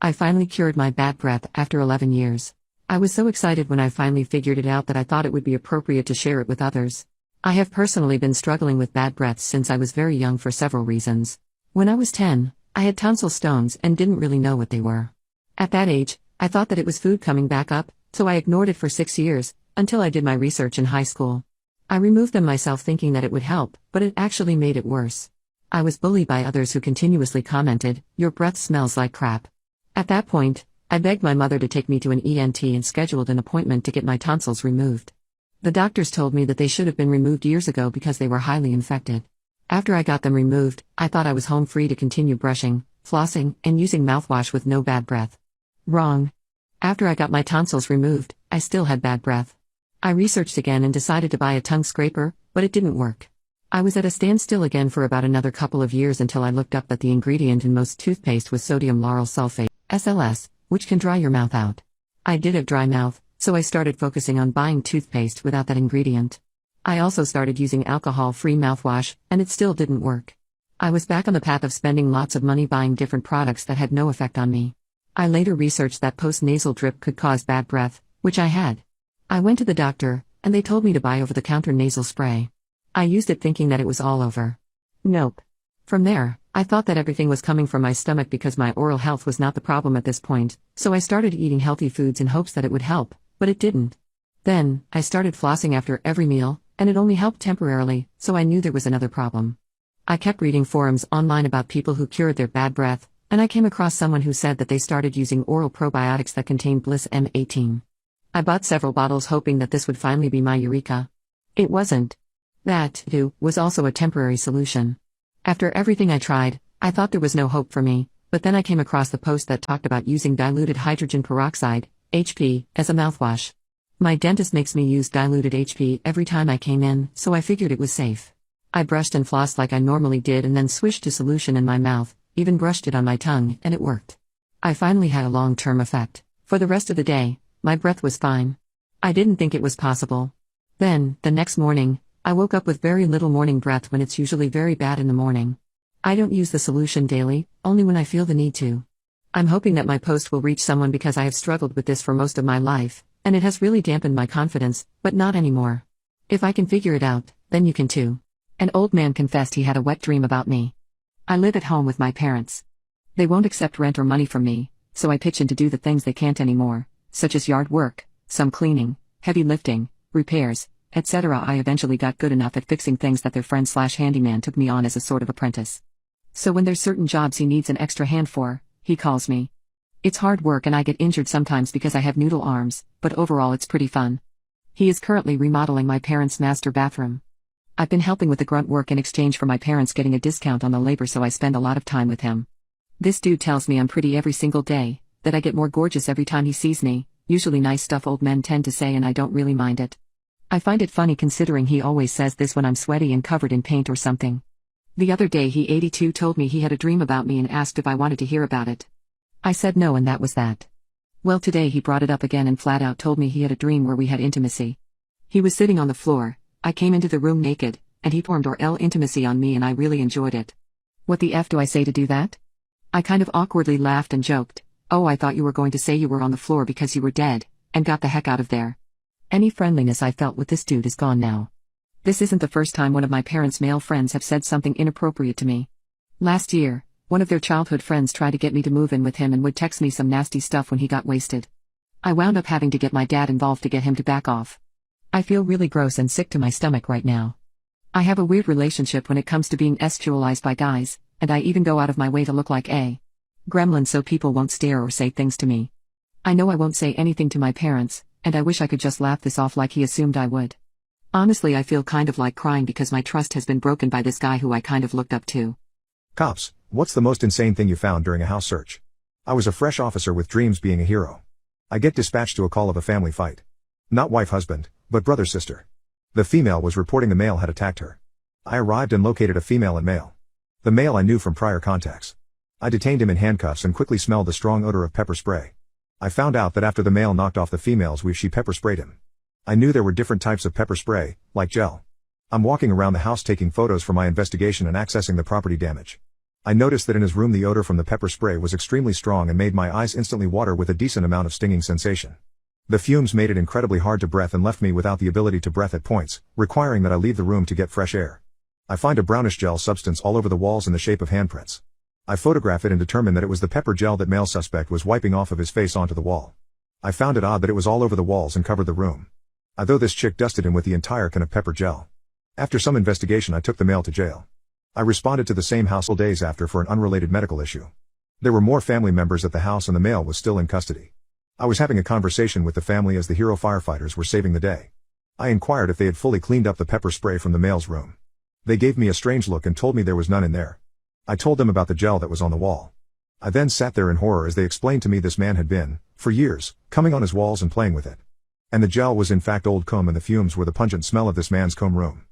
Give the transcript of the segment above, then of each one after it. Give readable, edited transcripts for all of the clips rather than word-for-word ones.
I finally cured my bad breath after 11 years. I was so excited when I finally figured it out that I thought it would be appropriate to share it with others. I have personally been struggling with bad breath since I was very young for several reasons. When I was 10, I had tonsil stones and didn't really know what they were. At that age, I thought that it was food coming back up, so I ignored it for 6 years, until I did my research in high school. I removed them myself thinking that it would help, but it actually made it worse. I was bullied by others who continuously commented, "Your breath smells like crap." At that point, I begged my mother to take me to an ENT and scheduled an appointment to get my tonsils removed. The doctors told me that they should have been removed years ago because they were highly infected. After I got them removed, I thought I was home free to continue brushing, flossing, and using mouthwash with no bad breath. Wrong. After I got my tonsils removed, I still had bad breath. I researched again and decided to buy a tongue scraper, but it didn't work. I was at a standstill again for about another couple of years until I looked up that the ingredient in most toothpaste was sodium lauryl sulfate, SLS, which can dry your mouth out. I did have dry mouth, so I started focusing on buying toothpaste without that ingredient. I also started using alcohol-free mouthwash, and it still didn't work. I was back on the path of spending lots of money buying different products that had no effect on me. I later researched that post-nasal drip could cause bad breath, which I had. I went to the doctor, and they told me to buy over-the-counter nasal spray. I used it thinking that it was all over. Nope. From there, I thought that everything was coming from my stomach because my oral health was not the problem at this point, so I started eating healthy foods in hopes that it would help, but it didn't. Then, I started flossing after every meal, and it only helped temporarily, so I knew there was another problem. I kept reading forums online about people who cured their bad breath, and I came across someone who said that they started using oral probiotics that contained Bliss M18. I bought several bottles hoping that this would finally be my eureka. It wasn't. That, too, was also a temporary solution. After everything I tried, I thought there was no hope for me, but then I came across the post that talked about using diluted hydrogen peroxide, HP, as a mouthwash. My dentist makes me use diluted HP every time I came in, so I figured it was safe. I brushed and flossed like I normally did and then swished the solution in my mouth, even brushed it on my tongue, and it worked. I finally had a long-term effect. For the rest of the day, my breath was fine. I didn't think it was possible. Then, the next morning, I woke up with very little morning breath when it's usually very bad in the morning. I don't use the solution daily, only when I feel the need to. I'm hoping that my post will reach someone because I have struggled with this for most of my life, and it has really dampened my confidence, but not anymore. If I can figure it out, then you can too. An old man confessed he had a wet dream about me. I live at home with my parents. They won't accept rent or money from me, so I pitch in to do the things they can't anymore, such as yard work, some cleaning, heavy lifting, repairs, etc. I eventually got good enough at fixing things that their friend/handyman took me on as a sort of apprentice. So when there's certain jobs he needs an extra hand for, he calls me. It's hard work and I get injured sometimes because I have noodle arms, but overall it's pretty fun. He is currently remodeling my parents' master bathroom. I've been helping with the grunt work in exchange for my parents getting a discount on the labor, so I spend a lot of time with him. This dude tells me I'm pretty every single day, that I get more gorgeous every time he sees me, usually nice stuff old men tend to say, and I don't really mind it. I find it funny considering he always says this when I'm sweaty and covered in paint or something. The other day he 82 told me he had a dream about me and asked if I wanted to hear about it. I said no, and that was that. Well, today he brought it up again and flat out told me he had a dream where we had intimacy. He was sitting on the floor, I came into the room naked, and he formed oral intimacy on me and I really enjoyed it. What the F do I say to do that? I kind of awkwardly laughed and joked, "Oh, I thought you were going to say you were on the floor because you were dead, and got the heck out of there." Any friendliness I felt with this dude is gone now. This isn't the first time one of my parents' male friends have said something inappropriate to me. Last year, one of their childhood friends tried to get me to move in with him and would text me some nasty stuff when he got wasted. I wound up having to get my dad involved to get him to back off. I feel really gross and sick to my stomach right now. I have a weird relationship when it comes to being sexualized by guys, and I even go out of my way to look like a gremlin so people won't stare or say things to me. I know I won't say anything to my parents, and I wish I could just laugh this off like he assumed I would. Honestly, I feel kind of like crying because my trust has been broken by this guy who I kind of looked up to. Cops, what's the most insane thing you found during a house search? I was a fresh officer with dreams being a hero. I get dispatched to a call of a family fight. Not wife-husband, but brother-sister. The female was reporting the male had attacked her. I arrived and located a female and male. The male I knew from prior contacts. I detained him in handcuffs and quickly smelled the strong odor of pepper spray. I found out that after the male knocked off the female's weave, she pepper sprayed him. I knew there were different types of pepper spray, like gel. I'm walking around the house taking photos for my investigation and accessing the property damage. I noticed that in his room the odor from the pepper spray was extremely strong and made my eyes instantly water with a decent amount of stinging sensation. The fumes made it incredibly hard to breathe and left me without the ability to breathe at points, requiring that I leave the room to get fresh air. I find a brownish gel substance all over the walls in the shape of handprints. I photograph it and determine that it was the pepper gel that male suspect was wiping off of his face onto the wall. I found it odd that it was all over the walls and covered the room. Although this chick dusted him with the entire can of pepper gel. After some investigation I took the male to jail. I responded to the same house days after for an unrelated medical issue. There were more family members at the house and the male was still in custody. I was having a conversation with the family as the hero firefighters were saving the day. I inquired if they had fully cleaned up the pepper spray from the male's room. They gave me a strange look and told me there was none in there. I told them about the gel that was on the wall. I then sat there in horror as they explained to me this man had been, for years, coming on his walls and playing with it. And the gel was in fact old comb and the fumes were the pungent smell of this man's comb room.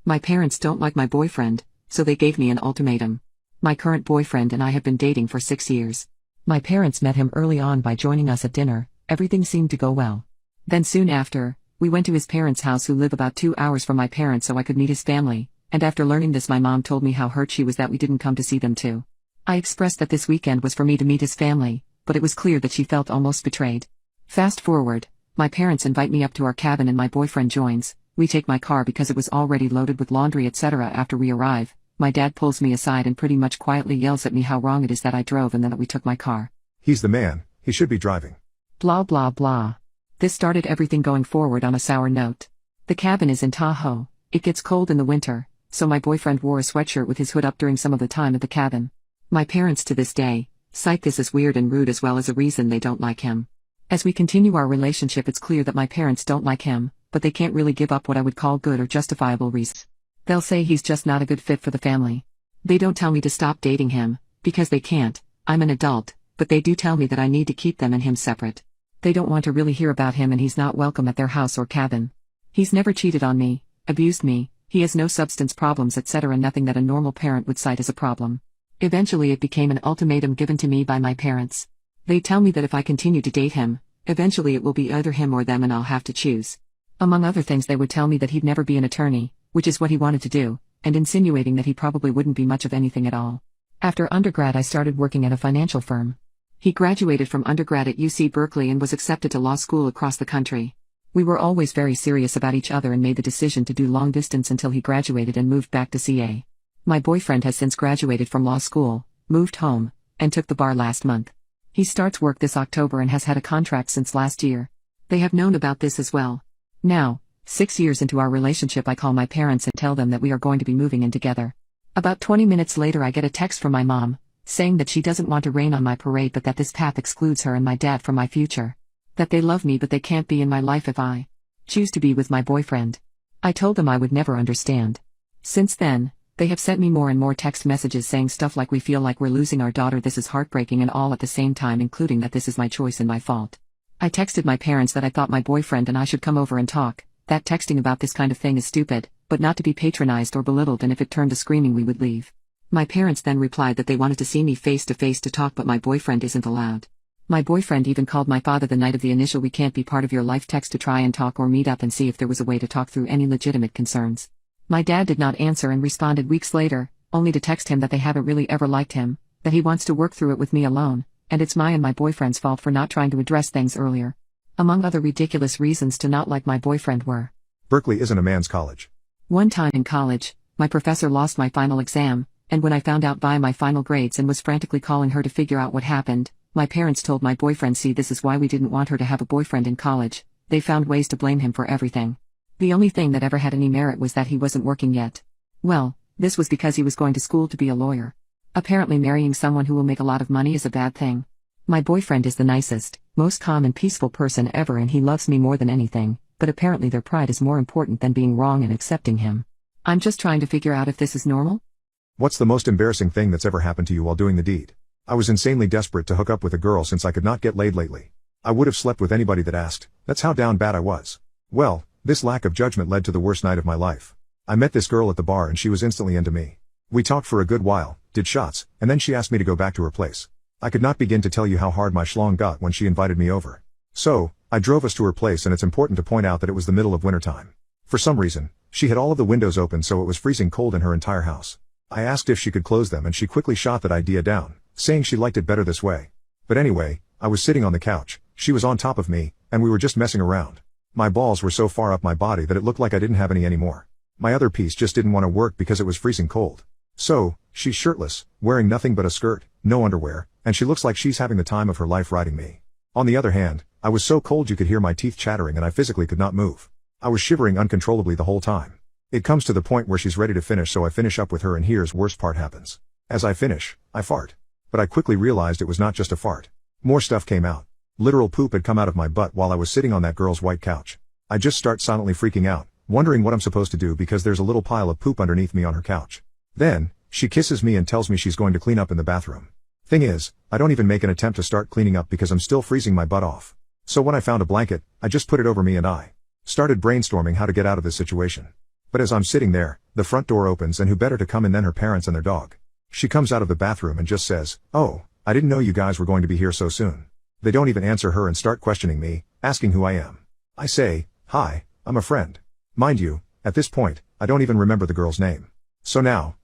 My parents don't like my boyfriend, so they gave me an ultimatum. My current boyfriend and I have been dating for 6 years. My parents met him early on by joining us at dinner. Everything seemed to go well. Then soon after, we went to his parents' house who live about 2 hours from my parents so I could meet his family, and after learning this my mom told me how hurt she was that we didn't come to see them too. I expressed that this weekend was for me to meet his family, but it was clear that she felt almost betrayed. Fast forward, my parents invite me up to our cabin and my boyfriend joins. We take my car because it was already loaded with laundry etc. After we arrive, my dad pulls me aside and pretty much quietly yells at me how wrong it is that I drove and then that we took my car. He's the man, he should be driving. Blah blah blah. This started everything going forward on a sour note. The cabin is in Tahoe. It gets cold in the winter, so my boyfriend wore a sweatshirt with his hood up during some of the time at the cabin. My parents to this day cite this as weird and rude as well as a reason they don't like him. As we continue our relationship it's clear that my parents don't like him, but they can't really give up what I would call good or justifiable reasons. They'll say he's just not a good fit for the family. They don't tell me to stop dating him, because they can't. I'm an adult, but they do tell me that I need to keep them and him separate. They don't want to really hear about him and he's not welcome at their house or cabin. He's never cheated on me, abused me, he has no substance problems etc. Nothing that a normal parent would cite as a problem. Eventually it became an ultimatum given to me by my parents. They tell me that if I continue to date him, eventually it will be either him or them and I'll have to choose. Among other things they would tell me that he'd never be an attorney, which is what he wanted to do, and insinuating that he probably wouldn't be much of anything at all. After undergrad I started working at a financial firm. He graduated from undergrad at UC Berkeley and was accepted to law school across the country. We were always very serious about each other and made the decision to do long distance until he graduated and moved back to CA. My boyfriend has since graduated from law school, moved home, and took the bar last month. He starts work this October and has had a contract since last year. They have known about this as well. Now, 6 years into our relationship I call my parents and tell them that we are going to be moving in together. About 20 minutes later I get a text from my mom, saying that she doesn't want to rain on my parade but that this path excludes her and my dad from my future. That they love me but they can't be in my life if I choose to be with my boyfriend. I told them I would never understand. Since then, they have sent me more and more text messages saying stuff like we feel like we're losing our daughter, this is heartbreaking, and all at the same time including that this is my choice and my fault. I texted my parents that I thought my boyfriend and I should come over and talk, that texting about this kind of thing is stupid, but not to be patronized or belittled, and if it turned to screaming we would leave. My parents then replied that they wanted to see me face to face to talk but my boyfriend isn't allowed. My boyfriend even called my father the night of the initial "we can't be part of your life" text to try and talk or meet up and see if there was a way to talk through any legitimate concerns. My dad did not answer and responded weeks later, only to text him that they haven't really ever liked him, that he wants to work through it with me alone, and it's my and my boyfriend's fault for not trying to address things earlier. Among other ridiculous reasons to not like my boyfriend were: Berkeley isn't a man's college. One time in college, my professor lost my final exam, and when I found out by my final grades and was frantically calling her to figure out what happened, my parents told my boyfriend, see, this is why we didn't want her to have a boyfriend in college. They found ways to blame him for everything. The only thing that ever had any merit was that he wasn't working yet. Well, this was because he was going to school to be a lawyer. Apparently marrying someone who will make a lot of money is a bad thing. My boyfriend is the nicest, most calm and peaceful person ever and he loves me more than anything, but apparently their pride is more important than being wrong and accepting him. I'm just trying to figure out if this is normal? What's the most embarrassing thing that's ever happened to you while doing the deed? I was insanely desperate to hook up with a girl since I could not get laid lately. I would have slept with anybody that asked. That's how down bad I was. Well, this lack of judgment led to the worst night of my life. I met this girl at the bar and she was instantly into me. We talked for a good while, did shots, and then she asked me to go back to her place. I could not begin to tell you how hard my schlong got when she invited me over. So, I drove us to her place, and it's important to point out that it was the middle of winter time. For some reason, she had all of the windows open so it was freezing cold in her entire house. I asked if she could close them and she quickly shot that idea down, saying she liked it better this way. But anyway, I was sitting on the couch, she was on top of me, and we were just messing around. My balls were so far up my body that it looked like I didn't have any anymore. My other piece just didn't want to work because it was freezing cold. So, she's shirtless, wearing nothing but a skirt, no underwear, and she looks like she's having the time of her life riding me. On the other hand, I was so cold you could hear my teeth chattering and I physically could not move. I was shivering uncontrollably the whole time. It comes to the point where she's ready to finish, so I finish up with her, and here's worst part happens. As I finish, I fart. But I quickly realized it was not just a fart. More stuff came out. Literal poop had come out of my butt while I was sitting on that girl's white couch. I just start silently freaking out, wondering what I'm supposed to do because there's a little pile of poop underneath me on her couch. Then, she kisses me and tells me she's going to clean up in the bathroom. Thing is, I don't even make an attempt to start cleaning up because I'm still freezing my butt off. So when I found a blanket, I just put it over me and I started brainstorming how to get out of this situation. But as I'm sitting there, the front door opens, and who better to come in than her parents and their dog. She comes out of the bathroom and just says, "Oh, I didn't know you guys were going to be here so soon." They don't even answer her and start questioning me, asking who I am. I say, "Hi, I'm a friend." Mind you, at this point, I don't even remember the girl's name. So now,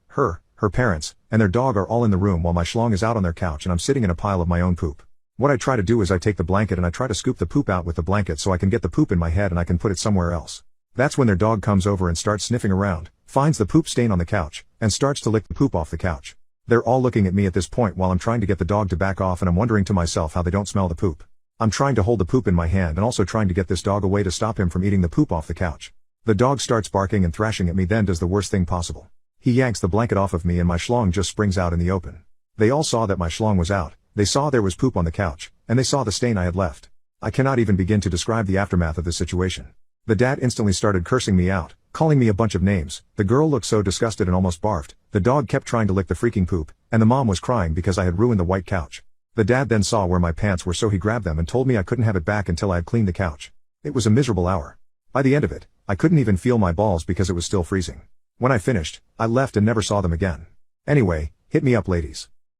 her parents, and their dog are all in the room while my schlong is out on their couch and I'm sitting in a pile of my own poop. What I try to do is I take the blanket and I try to scoop the poop out with the blanket so I can get the poop in my head and I can put it somewhere else. That's when their dog comes over and starts sniffing around, finds the poop stain on the couch, and starts to lick the poop off the couch. They're all looking at me at this point while I'm trying to get the dog to back off, and I'm wondering to myself how they don't smell the poop. I'm trying to hold the poop in my hand and also trying to get this dog away to stop him from eating the poop off the couch. The dog starts barking and thrashing at me, then does the worst thing possible. He yanks the blanket off of me and my schlong just springs out in the open. They all saw that my schlong was out, they saw there was poop on the couch, and they saw the stain I had left. I cannot even begin to describe the aftermath of this situation. The dad instantly started cursing me out, calling me a bunch of names, the girl looked so disgusted and almost barfed, the dog kept trying to lick the freaking poop, and the mom was crying because I had ruined the white couch. The dad then saw where my pants were, so he grabbed them and told me I couldn't have it back until I had cleaned the couch. It was a miserable hour. By the end of it, I couldn't even feel my balls because it was still freezing. When I finished, I left and never saw them again. Anyway, hit me up ladies.